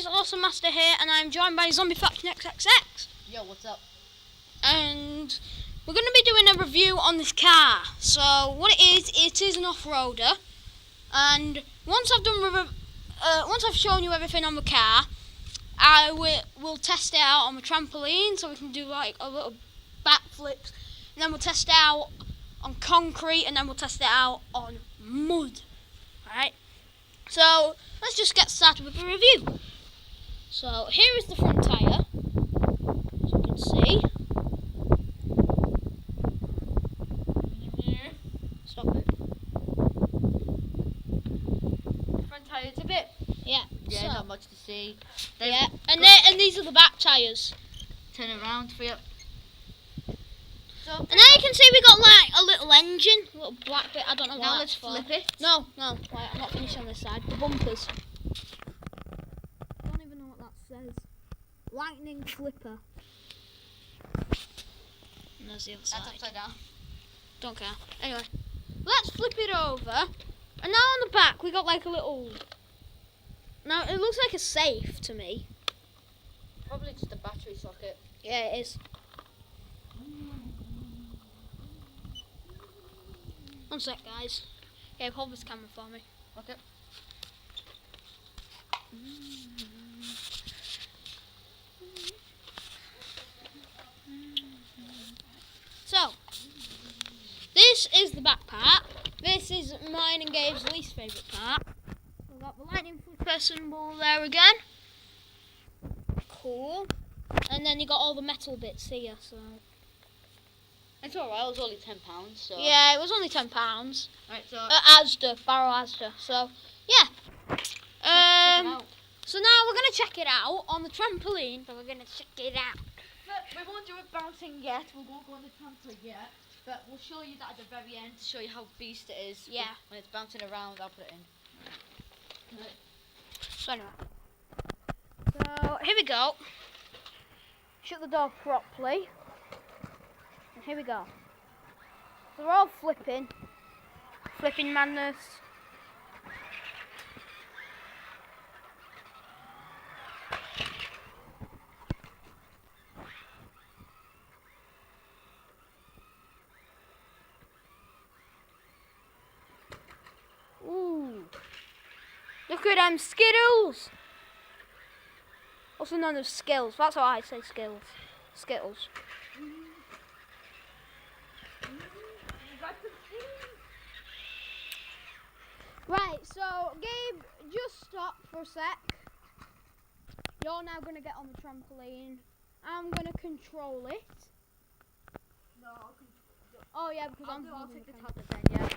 guys, Awesome Master here, and I'm joined by Zombie Faction XXX. Yo, what's up? And we're going to be doing a review on this car. So what it is an off-roader. And once I've shown you everything on the car, we'll test it out on the trampoline, so we can do like a little backflips. And then we'll test it out on concrete, and then we'll test it out on mud. Alright? So let's just get started with the review. So here is the front tyre, as you can see. Stop it. Front tyre's a bit. Yeah. Yeah, so, not much to see. Yeah, and these are the back tyres. Turn around for you. So, And now you can see we got like a little engine, a little black bit. I don't know what now that's let's for. flip it. No, wait, I'm not finished on this side. The bumpers. I don't even know what that says. Lightning flipper. And there's the other side. That's upside down. Don't care. Anyway, let's flip it over. And now on the back we got like a little. Now it looks like a safe to me. Probably just a battery socket. Yeah, it is. One sec, guys. Okay, hold this camera for me. Okay. So, this is the back part. This is mine and Gabe's least favourite part. We've got the lightning flipper symbol there again. Cool. And then you got all the metal bits here, so. It's alright, it was only £10, so. Yeah, it was only £10. Alright, so. Asda, Barrow Asda. So, yeah. Check it out. So now we're going to check it out on the trampoline. So we're going to check it out. But we won't do it bouncing yet, we won't go on the trampoline yet. But we'll show you that at the very end to show you how beast it is. Yeah. When it's bouncing around, I'll put it in. So anyway. So here we go. Shut the door properly. And here we go. They're all flipping. Flipping madness. Ooh. Look at them Skittles. Also known as Skills. That's how I say Skills. Skittles. Right, so Gabe, just stop for a sec. You're now going to get on the trampoline. I'm going to control it. No, Oh yeah, because I'll take the tablet. tablet then, yeah.